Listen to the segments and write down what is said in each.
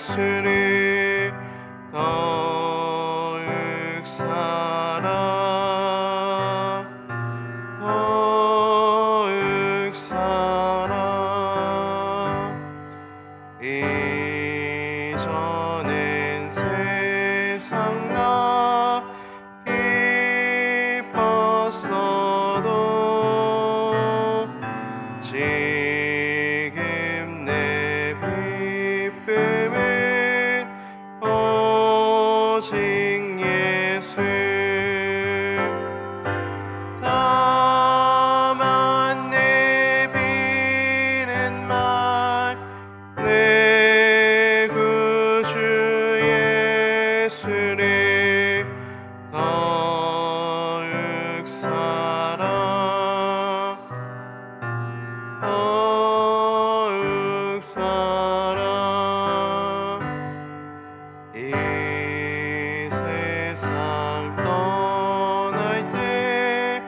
예수를 더욱 사랑 더욱 사랑 이전엔 세상 나 기뻤어도 지금 내 기쁨은 오직 예수 다만 내비는 말 내 구주 예수를 더욱 사랑 더욱 사랑 이 세상 떠날 때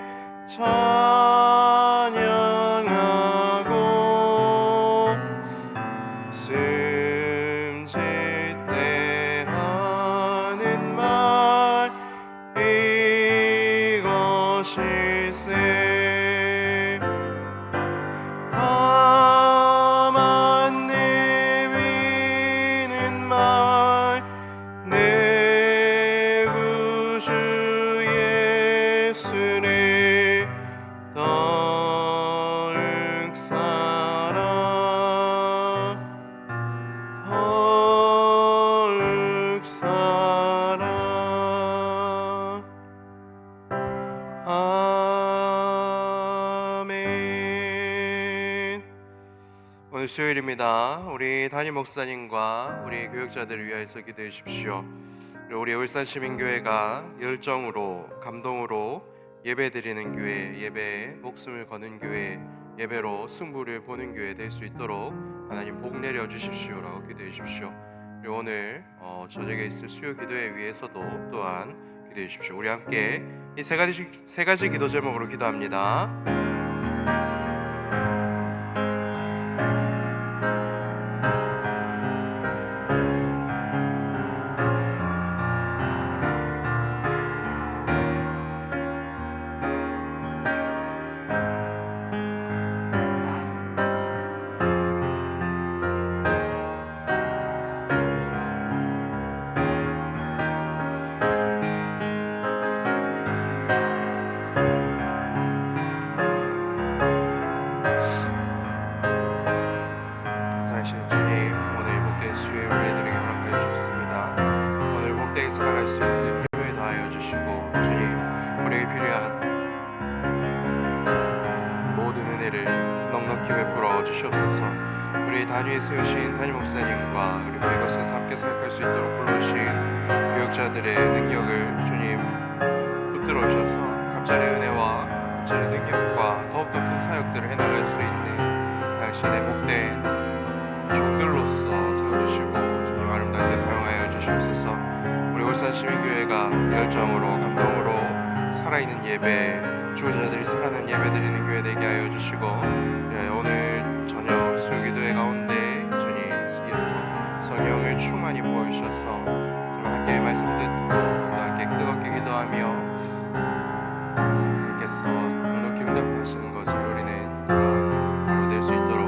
찬양하고 숨질 때 하는 말 이것일세 다만 내비는 말 내 구주 예수를 더욱 사랑 더욱 사랑 아멘. 오늘 수요일입니다. 우리 담임 목사님과 우리 교역자들을 위하여서 기도해 주십시오. 그리고 우리 울산시민교회가 열정으로 감동으로 예배드리는 교회, 예배에 목숨을 거는 교회, 예배로 승부를 보는 교회 될 수 있도록 하나님 복 내려 주십시오라고 기도해 주십시오. 그리고 오늘 저녁에 있을 수요 기도회 위해서도 또한 기도해 주십시오. 우리 함께 이 세 가지 기도 제목으로 기도합니다. 살아갈 수 있는 힘을 다하여 주시고 주님 우리에게 필요한 모든 은혜를 넉넉히 베풀어 주시옵소서. 우리 단위에 세우신 담임 목사님과 그리고 이것에서 함께 사역할 수 있도록 불러주신 교역자들의 능력을 주님 붙들어 주셔서 갑자의 은혜와 갑자의 능력과 더욱더 큰 사역들을 해나갈 수 있는 당신의 복된 종들로서 세워주시고 주님 아름답게 사용하여 주시옵소서. 우리 울산시민교회가 열정으로 감동으로 살아있는 예배, 죽은 자들이 살아나는 예배 드리는 교회 되게 하여 주시고 오늘 저녁 수요기도회 가운데 주님 이어서 성령을 충만히 부어주셔서 좀 함께 말씀 듣고 또 함께 뜨겁게 기도하며 하나님께서 넉넉히 응답하시는 것을 노리는 그런 하루 될 수 있도록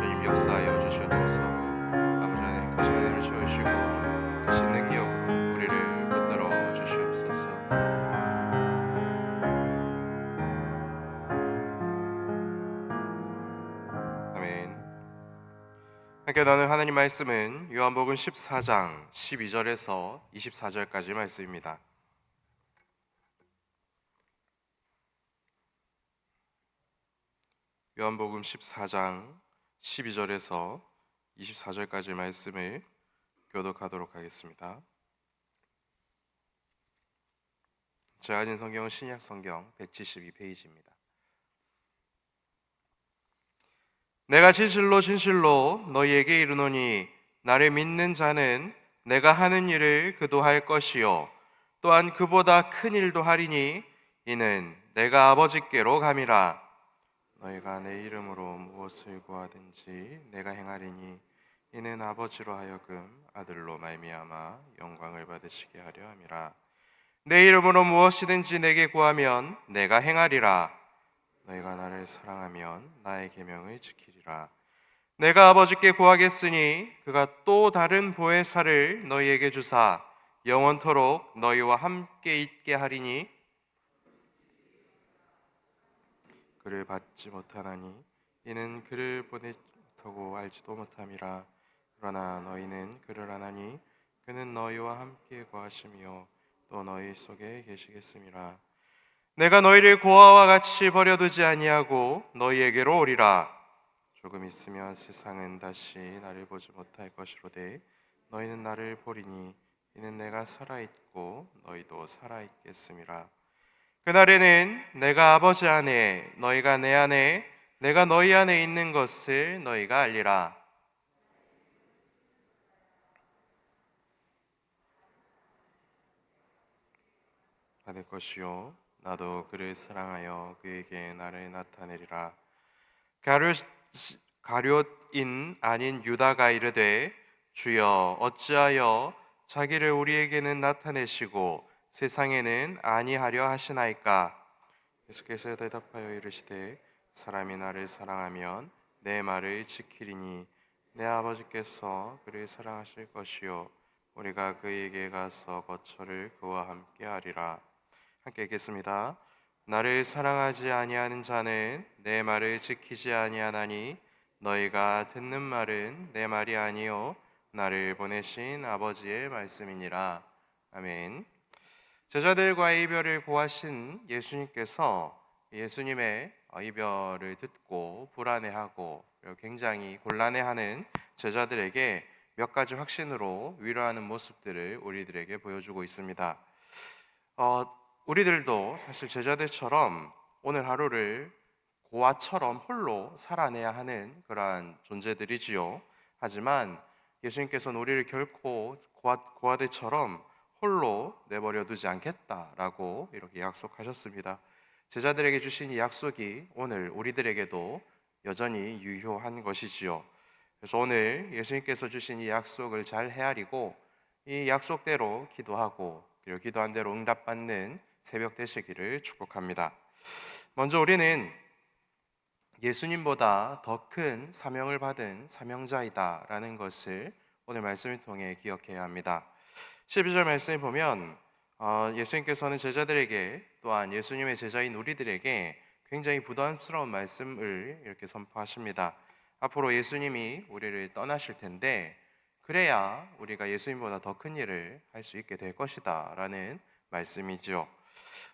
주님 역사하여 주시옵소서. 아버지 하나님 그 시간을 채우시고 크신 능력으로 우리를 붙들어 주시옵소서. 아멘. 함께 나눈 하나님 말씀은 요한복음 14장 12절에서 24절까지 말씀입니다. 요한복음 14장 12절에서 24절까지 말씀을 교독하도록 하겠습니다. 제가 가진 성경은 신약 성경 172페이지입니다. 내가 진실로 진실로 너희에게 이르노니 나를 믿는 자는 내가 하는 일을 그도 할 것이요 또한 그보다 큰 일도 하리니 이는 내가 아버지께로 감이라. 너희가 내 이름으로 무엇을 구하든지 내가 행하리니 이는 아버지로 하여금 아들로 말미암아 영광을 받으시게 하려 함이라. 내 이름으로 무엇이든지 내게 구하면 내가 행하리라. 너희가 나를 사랑하면 나의 계명을 지키리라. 내가 아버지께 구하겠으니 그가 또 다른 보혜사를 너희에게 주사 영원토록 너희와 함께 있게 하리니 그를 받지 못하나니 이는 그를 보내서고 알지도 못함이라. 그러나 너희는 그를 아나니 그는 너희와 함께 거하시며 또 너희 속에 계시겠음이라. 내가 너희를 고아와 같이 버려두지 아니하고 너희에게로 오리라. 조금 있으면 세상은 다시 나를 보지 못할 것이로되 너희는 나를 보리니 이는 내가 살아있고 너희도 살아있겠음이라. 그날에는 내가 아버지 안에 너희가 내 안에 내가 너희 안에 있는 것을 너희가 알리라. 받을 것이요 나도 그를 사랑하여 그에게 나를 나타내리라. 가룟인 아닌 유다가 이르되 주여 어찌하여 자기를 우리에게는 나타내시고 세상에는 아니하려 하시나이까. 예수께서 대답하여 이르시되 사람이 나를 사랑하면 내 말을 지키리니 내 아버지께서 그를 사랑하실 것이요 우리가 그에게 가서 거처를 그와 함께 하리라. 함께 읽겠습니다. 나를 사랑하지 아니하는 자는 내 말을 지키지 아니하나니 너희가 듣는 말은 내 말이 아니요 나를 보내신 아버지의 말씀이니라. 아멘. 제자들과의 이별을 고하신 예수님께서 예수님의 이별을 듣고 불안해하고 굉장히 곤란해하는 제자들에게 몇 가지 확신으로 위로하는 모습들을 우리들에게 보여주고 있습니다. 우리들도 사실 제자들처럼 오늘 하루를 고아처럼 홀로 살아내야 하는 그러한 존재들이지요. 하지만 예수님께서는 우리를 결코 고아들처럼 홀로 내버려 두지 않겠다라고 이렇게 약속하셨습니다. 제자들에게 주신 이 약속이 오늘 우리들에게도 여전히 유효한 것이지요. 그래서 오늘 예수님께서 주신 이 약속을 잘 헤아리고 이 약속대로 기도하고 그리고 기도한 대로 응답받는 새벽 되시기를 축복합니다. 먼저 우리는 예수님보다 더 큰 사명을 받은 사명자이다라는 것을 오늘 말씀을 통해 기억해야 합니다. 12절 말씀을 보면 예수님께서는 제자들에게 또한 예수님의 제자인 우리들에게 굉장히 부담스러운 말씀을 이렇게 선포하십니다. 앞으로 예수님이 우리를 떠나실 텐데 그래야 우리가 예수님보다 더 큰 일을 할 수 있게 될 것이다 라는 말씀이죠.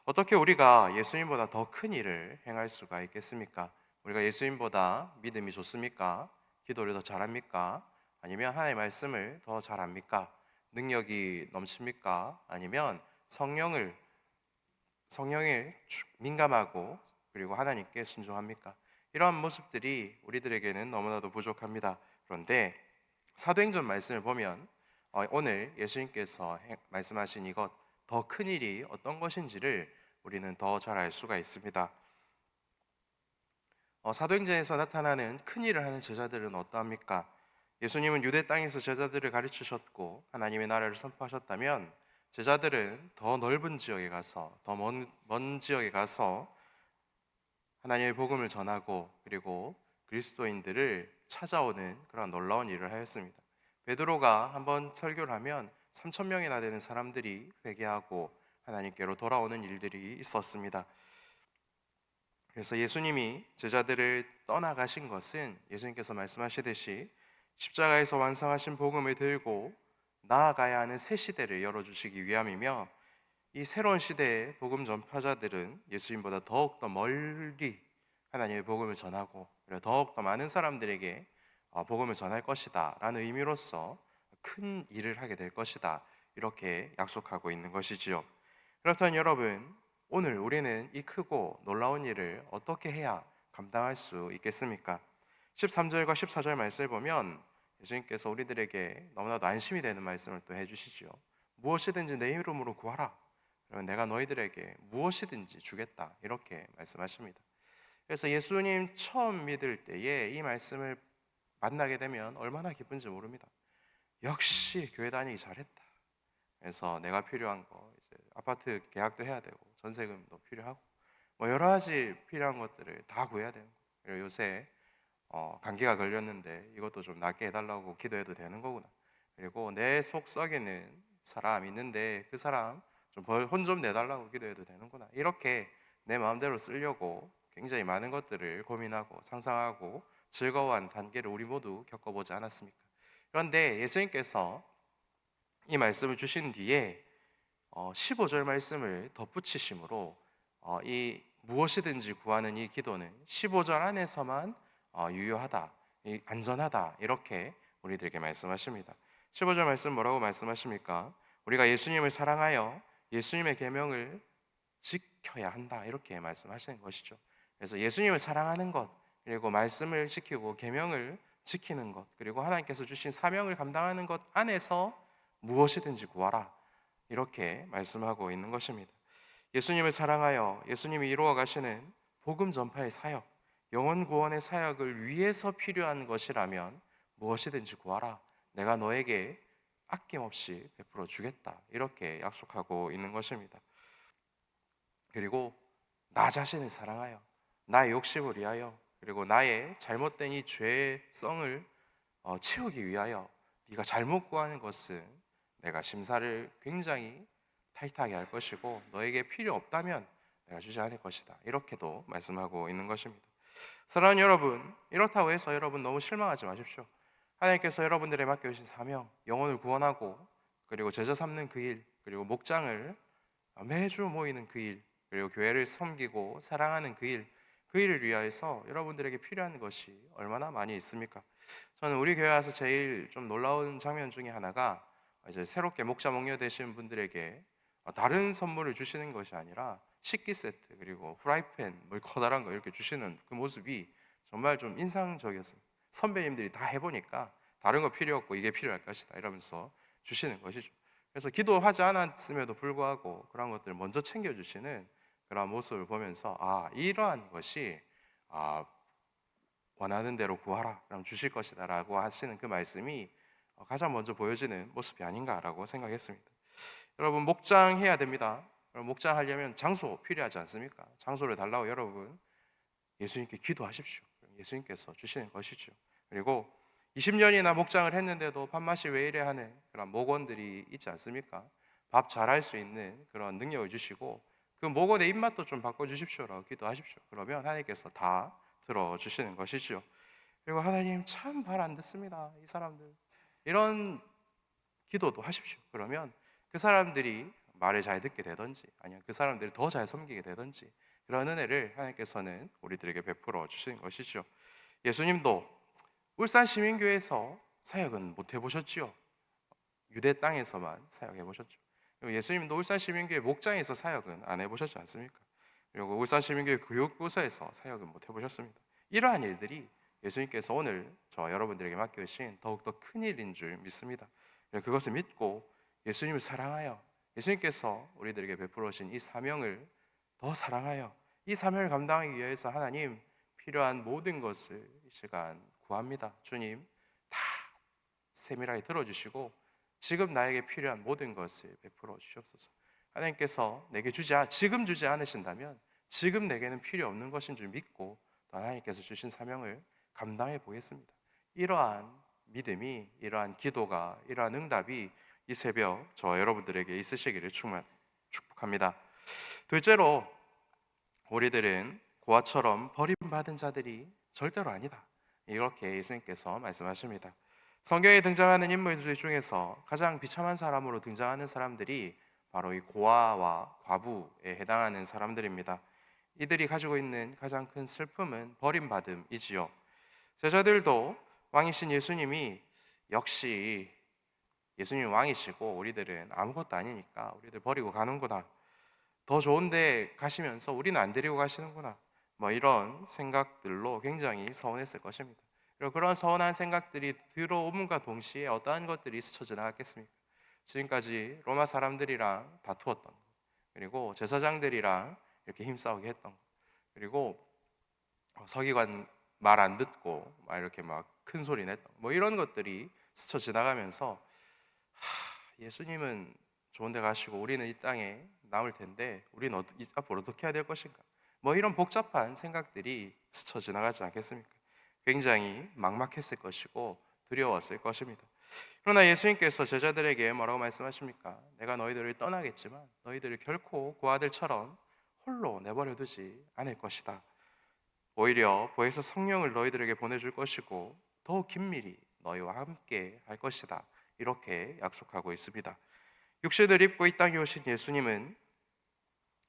어떻게 우리가 예수님보다 더 큰 일을 행할 수가 있겠습니까? 우리가 예수님보다 믿음이 좋습니까? 기도를 더 잘합니까? 아니면 하나님의 말씀을 더 잘합니까? 능력이 넘칩니까? 아니면 성령을 민감하고 그리고 하나님께 순종합니까? 이러한 모습들이 우리들에게는 너무나도 부족합니다. 그런데 사도행전 말씀을 보면 오늘 예수님께서 말씀하신 이것 더 큰 일이 어떤 것인지를 우리는 더 잘 알 수가 있습니다. 사도행전에서 나타나는 큰 일을 하는 제자들은 어떠합니까? 예수님은 유대 땅에서 제자들을 가르치셨고 하나님의 나라를 선포하셨다면 제자들은 더 넓은 지역에 가서 더 먼 지역에 가서 하나님의 복음을 전하고 그리고 그리스도인들을 찾아오는 그런 놀라운 일을 하였습니다. 베드로가 한번 설교를 하면 3천 명이나 되는 사람들이 회개하고 하나님께로 돌아오는 일들이 있었습니다. 그래서 예수님이 제자들을 떠나가신 것은 예수님께서 말씀하시듯이 십자가에서 완성하신 복음을 들고 나아가야 하는 새 시대를 열어주시기 위함이며 이 새로운 시대의 복음 전파자들은 예수님보다 더욱더 멀리 하나님의 복음을 전하고 더욱더 많은 사람들에게 복음을 전할 것이다 라는 의미로서 큰 일을 하게 될 것이다 이렇게 약속하고 있는 것이지요. 그렇다면 여러분 오늘 우리는 이 크고 놀라운 일을 어떻게 해야 감당할 수 있겠습니까? 13절과 14절 말씀을 보면 예수님께서 우리들에게 너무나도 안심이 되는 말씀을 또 해주시죠. 무엇이든지 내 이름으로 구하라. 그러면 내가 너희들에게 무엇이든지 주겠다. 이렇게 말씀하십니다. 그래서 예수님 처음 믿을 때에 이 말씀을 만나게 되면 얼마나 기쁜지 모릅니다. 역시 교회 다니기 잘했다. 그래서 내가 필요한 거 이제 아파트 계약도 해야 되고 전세금도 필요하고 뭐 여러 가지 필요한 것들을 다 구해야 되는 거예요. 그리고 요새 감기가 걸렸는데 이것도 좀 낫게 해달라고 기도해도 되는 거구나. 그리고 내 속 썩이는 사람 있는데 그 사람 좀 혼 좀 내달라고 기도해도 되는구나. 이렇게 내 마음대로 쓰려고 굉장히 많은 것들을 고민하고 상상하고 즐거워하는 단계를 우리 모두 겪어보지 않았습니까? 그런데 예수님께서 이 말씀을 주신 뒤에 15절 말씀을 덧붙이심으로 이 무엇이든지 구하는 이 기도는 15절 안에서만 유효하다, 안전하다 이렇게 우리들에게 말씀하십니다. 15절 말씀 뭐라고 말씀하십니까? 우리가 예수님을 사랑하여 예수님의 계명을 지켜야 한다 이렇게 말씀하시는 것이죠. 그래서 예수님을 사랑하는 것 그리고 말씀을 지키고 계명을 지키는 것 그리고 하나님께서 주신 사명을 감당하는 것 안에서 무엇이든지 구하라 이렇게 말씀하고 있는 것입니다. 예수님을 사랑하여 예수님이 이루어 가시는 복음 전파의 사역, 영혼 구원의 사역을 위해서 필요한 것이라면 무엇이든지 구하라. 내가 너에게 아낌없이 베풀어 주겠다. 이렇게 약속하고 있는 것입니다. 그리고 나 자신을 사랑하여 나의 욕심을 위하여 그리고 나의 잘못된 이 죄성을 채우기 위하여 네가 잘못 구하는 것은 내가 심사를 굉장히 타이트하게 할 것이고 너에게 필요 없다면 내가 주지 않을 것이다. 이렇게도 말씀하고 있는 것입니다. 사랑하는 여러분, 이렇다고 해서 여러분 너무 실망하지 마십시오. 하나님께서 여러분들의 맡겨주신 사명, 영혼을 구원하고 그리고 제자 삼는 그 일, 그리고 목장을 매주 모이는 그 일, 그리고 교회를 섬기고 사랑하는 그 일을 위하여서 여러분들에게 필요한 것이 얼마나 많이 있습니까? 저는 우리 교회 와서 제일 좀 놀라운 장면 중에 하나가 이제 새롭게 목자 목녀 되신 분들에게 다른 선물을 주시는 것이 아니라 식기 세트 그리고 프라이팬 뭐 커다란 거 이렇게 주시는 그 모습이 정말 좀 인상적이었습니다. 선배님들이 다 해보니까 다른 거 필요 없고 이게 필요할 것이다 이러면서 주시는 것이죠. 그래서 기도하지 않았음에도 불구하고 그런 것들을 먼저 챙겨주시는 그런 모습을 보면서 이러한 것이 원하는 대로 구하라 그럼 주실 것이다 라고 하시는 그 말씀이 가장 먼저 보여지는 모습이 아닌가라고 생각했습니다. 여러분 목장해야 됩니다. 목장하려면 장소 필요하지 않습니까? 장소를 달라고 여러분 예수님께 기도하십시오. 예수님께서 주시는 것이죠. 그리고 20년이나 목장을 했는데도 밥맛이 왜 이래 하는 그런 목원들이 있지 않습니까? 밥 잘할 수 있는 그런 능력을 주시고 그 목원의 입맛도 좀 바꿔주십시오라고 기도하십시오. 그러면 하나님께서 다 들어주시는 것이죠. 그리고 하나님 참 말 안 듣습니다. 이 사람들 이런 기도도 하십시오. 그러면 그 사람들이 말을 잘 듣게 되든지 아니면 그 사람들을 더 잘 섬기게 되든지 그런 은혜를 하나님께서는 우리들에게 베풀어 주시는 것이죠. 예수님도 울산 시민교회에서 사역은 못 해보셨지요. 유대 땅에서만 사역해 보셨죠. 그리고 예수님도 울산 시민교회 목장에서 사역은 안 해보셨지 않습니까? 그리고 울산 시민교회 교육부서에서 사역은 못 해보셨습니다. 이러한 일들이 예수님께서 오늘 저 여러분들에게 맡겨주신 더욱더 큰 일인 줄 믿습니다. 그것을 믿고 예수님을 사랑하여 예수님께서 우리들에게 베풀어 주신 이 사명을 더 사랑하여 이 사명을 감당하기 위해서 하나님 필요한 모든 것을 이 시간 구합니다. 주님 다 세밀하게 들어주시고 지금 나에게 필요한 모든 것을 베풀어 주시옵소서. 하나님께서 내게 지금 주지 않으신다면 지금 내게는 필요 없는 것인 줄 믿고 또 하나님께서 주신 사명을 감당해 보겠습니다. 이러한 믿음이 이러한 기도가 이러한 응답이 이 새벽 저 여러분들에게 있으시기를 축복합니다. 둘째로 우리들은 고아처럼 버림받은 자들이 절대로 아니다. 이렇게 예수님께서 말씀하십니다. 성경에 등장하는 인물들 중에서 가장 비참한 사람으로 등장하는 사람들이 바로 이 고아와 과부에 해당하는 사람들입니다. 이들이 가지고 있는 가장 큰 슬픔은 버림받음이지요. 제자들도 왕이신 예수님이 역시 예수님이 왕이시고 우리들은 아무것도 아니니까 우리들 버리고 가는구나. 더 좋은데 가시면서 우리는 안 데리고 가시는구나. 뭐 이런 생각들로 굉장히 서운했을 것입니다. 그리고 그런 서운한 생각들이 들어옴과 동시에 어떠한 것들이 스쳐 지나갔겠습니까? 지금까지 로마 사람들이랑 다투었던 것, 그리고 제사장들이랑 이렇게 힘싸우게 했던 것, 그리고 서기관 말 안 듣고 막 이렇게 막 큰 소리 냈던 뭐 이런 것들이 스쳐 지나가면서 예수님은 좋은 데 가시고 우리는 이 땅에 남을 텐데 우리는 앞으로 어떻게 해야 될 것인가, 뭐 이런 복잡한 생각들이 스쳐 지나가지 않겠습니까? 굉장히 막막했을 것이고 두려웠을 것입니다. 그러나 예수님께서 제자들에게 뭐라고 말씀하십니까? 내가 너희들을 떠나겠지만 너희들을 결코 그 아들처럼 홀로 내버려 두지 않을 것이다. 오히려 보혜사 성령을 너희들에게 보내줄 것이고 더욱 긴밀히 너희와 함께 할 것이다. 이렇게 약속하고 있습니다. 육신을 입고 이 땅에 오신 예수님은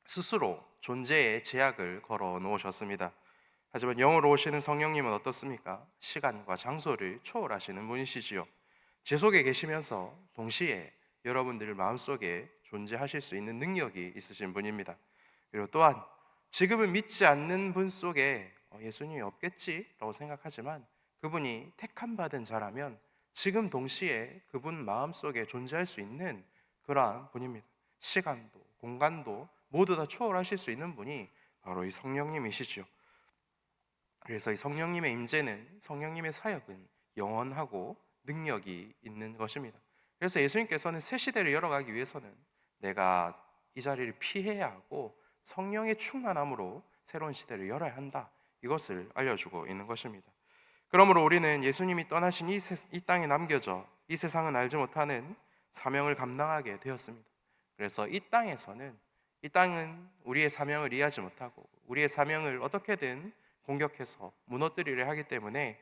스스로 존재의 제약을 걸어 놓으셨습니다. 하지만 영으로 오시는 성령님은 어떻습니까? 시간과 장소를 초월하시는 분이시지요. 제 속에 계시면서 동시에 여러분들 마음속에 존재하실 수 있는 능력이 있으신 분입니다. 그리고 또한 지금은 믿지 않는 분 속에 예수님이 없겠지라고 생각하지만 그분이 택함 받은 자라면 지금 동시에 그분 마음속에 존재할 수 있는 그러한 분입니다. 시간도 공간도 모두 다 초월하실 수 있는 분이 바로 이 성령님이시죠. 그래서 이 성령님의 임재는, 성령님의 사역은 영원하고 능력이 있는 것입니다. 그래서 예수님께서는 새 시대를 열어가기 위해서는 내가 이 자리를 피해야 하고 성령의 충만함으로 새로운 시대를 열어야 한다, 이것을 알려주고 있는 것입니다. 그러므로 우리는 예수님이 떠나신 이 땅에 남겨져 이 세상은 알지 못하는 사명을 감당하게 되었습니다. 그래서 이 땅은 우리의 사명을 이해하지 못하고 우리의 사명을 어떻게든 공격해서 무너뜨리려 하기 때문에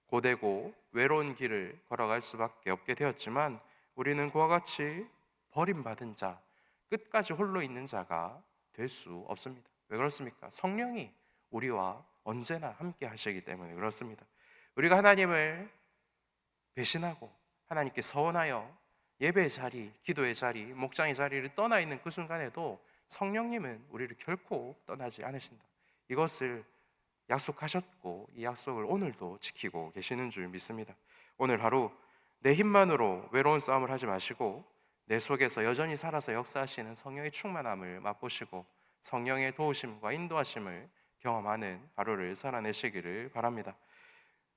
고되고 외로운 길을 걸어갈 수밖에 없게 되었지만 우리는 그와 같이 버림받은 자, 끝까지 홀로 있는 자가 될 수 없습니다. 왜 그렇습니까? 성령이 우리와 언제나 함께 하시기 때문에 그렇습니다. 우리가 하나님을 배신하고 하나님께 서원하여 예배의 자리, 기도의 자리, 목장의 자리를 떠나 있는 그 순간에도 성령님은 우리를 결코 떠나지 않으신다. 이것을 약속하셨고 이 약속을 오늘도 지키고 계시는 줄 믿습니다. 오늘 하루 내 힘만으로 외로운 싸움을 하지 마시고 내 속에서 여전히 살아서 역사하시는 성령의 충만함을 맛보시고 성령의 도우심과 인도하심을 경험하는 하루를 살아내시기를 바랍니다.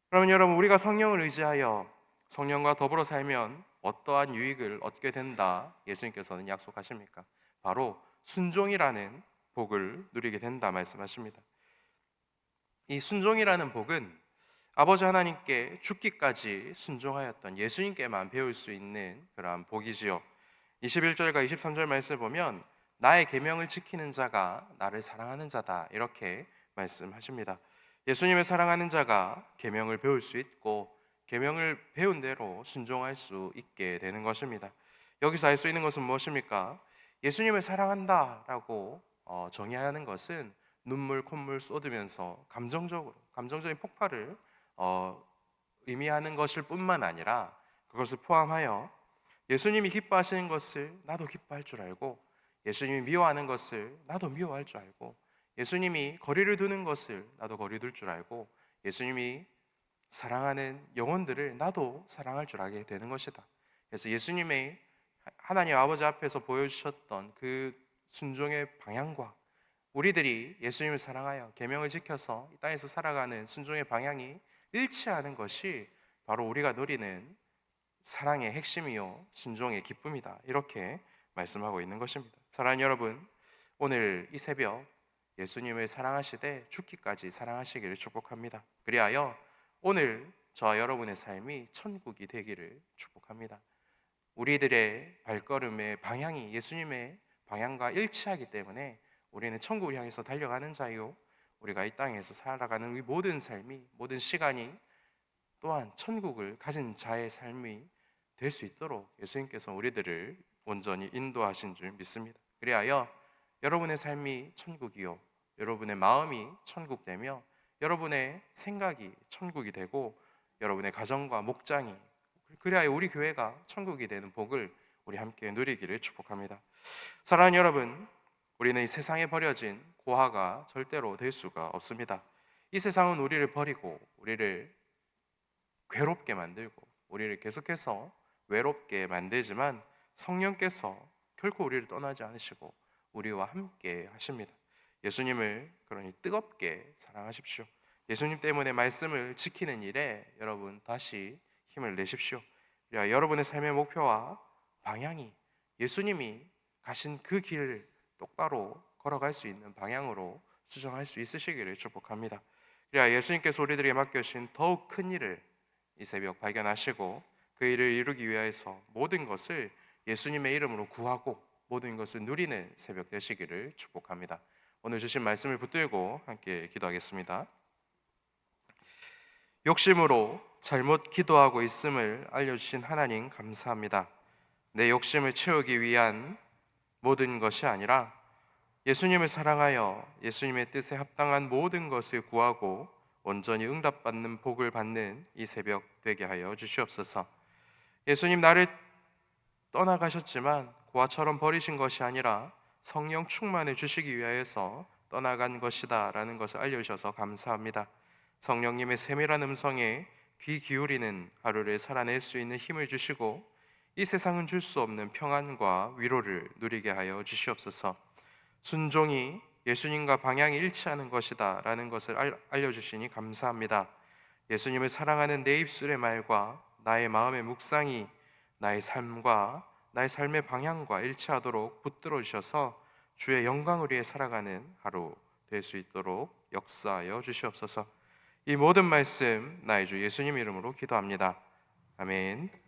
그러면 여러분, 우리가 성령을 의지하여 성령과 더불어 살면 어떠한 유익을 얻게 된다 예수님께서는 약속하십니까? 바로 순종이라는 복을 누리게 된다 말씀하십니다. 이 순종이라는 복은 아버지 하나님께 죽기까지 순종하였던 예수님께만 배울 수 있는 그러한 복이지요. 21절과 23절 말씀을 보면 나의 계명을 지키는 자가 나를 사랑하는 자다, 이렇게 말씀하십니다. 예수님을 사랑하는 자가 계명을 배울 수 있고 계명을 배운 대로 순종할 수 있게 되는 것입니다. 여기서 알 수 있는 것은 무엇입니까? 예수님을 사랑한다라고 정의하는 것은 눈물 콧물 쏟으면서 감정적인 폭발을 의미하는 것일 뿐만 아니라 그것을 포함하여 예수님이 기뻐하시는 것을 나도 기뻐할 줄 알고, 예수님이 미워하는 것을 나도 미워할 줄 알고, 예수님이 거리를 두는 것을 나도 거리 둘 줄 알고, 예수님이 사랑하는 영혼들을 나도 사랑할 줄 알게 되는 것이다. 그래서 예수님의 하나님 아버지 앞에서 보여주셨던 그 순종의 방향과 우리들이 예수님을 사랑하여 계명을 지켜서 이 땅에서 살아가는 순종의 방향이 일치하는 것이 바로 우리가 누리는 사랑의 핵심이요 순종의 기쁨이다, 이렇게 말씀하고 있는 것입니다. 사랑하는 여러분, 오늘 이 새벽 예수님을 사랑하시되 죽기까지 사랑하시기를 축복합니다. 그리하여 오늘 저와 여러분의 삶이 천국이 되기를 축복합니다. 우리들의 발걸음의 방향이 예수님의 방향과 일치하기 때문에 우리는 천국을 향해서 달려가는 자요, 우리가 이 땅에서 살아가는 우리 모든 삶이, 모든 시간이 또한 천국을 가진 자의 삶이 될 수 있도록 예수님께서 우리들을 온전히 인도하신 줄 믿습니다. 그리하여 여러분의 삶이 천국이요, 여러분의 마음이 천국되며 여러분의 생각이 천국이 되고 여러분의 가정과 목장이, 그리하여 우리 교회가 천국이 되는 복을 우리 함께 누리기를 축복합니다. 사랑하는 여러분, 우리는 이 세상에 버려진 고아가 절대로 될 수가 없습니다. 이 세상은 우리를 버리고 우리를 괴롭게 만들고 우리를 계속해서 외롭게 만들지만 성령께서 결코 우리를 떠나지 않으시고 우리와 함께 하십니다. 예수님을 그러니 뜨겁게 사랑하십시오. 예수님 때문에 말씀을 지키는 일에 여러분 다시 힘을 내십시오. 여러분의 삶의 목표와 방향이 예수님이 가신 그 길을 똑바로 걸어갈 수 있는 방향으로 수정할 수 있으시기를 축복합니다. 예수님께서 우리들에게 맡겨주신 더욱 큰 일을 이 새벽 발견하시고 그 일을 이루기 위해서 모든 것을 예수님의 이름으로 구하고 모든 것을 누리는 새벽 되시기를 축복합니다. 오늘 주신 말씀을 붙들고 함께 기도하겠습니다. 욕심으로 잘못 기도하고 있음을 알려주신 하나님 감사합니다. 내 욕심을 채우기 위한 모든 것이 아니라 예수님을 사랑하여 예수님의 뜻에 합당한 모든 것을 구하고 온전히 응답받는 복을 받는 이 새벽 되게 하여 주시옵소서. 예수님 나를 떠나가셨지만 고아처럼 버리신 것이 아니라 성령 충만해 주시기 위하여서 떠나간 것이다 라는 것을 알려주셔서 감사합니다. 성령님의 세밀한 음성에 귀 기울이는 하루를 살아낼 수 있는 힘을 주시고 이 세상은 줄 수 없는 평안과 위로를 누리게 하여 주시옵소서. 순종이 예수님과 방향이 일치하는 것이다 라는 것을 알려주시니 감사합니다. 예수님을 사랑하는 내 입술의 말과 나의 마음의 묵상이 나의 삶과 나의 삶의 방향과 일치하도록 붙들어 주셔서 주의 영광을 위해 살아가는 하루 될 수 있도록 역사하여 주시옵소서. 이 모든 말씀 나의 주 예수님 이름으로 기도합니다. 아멘.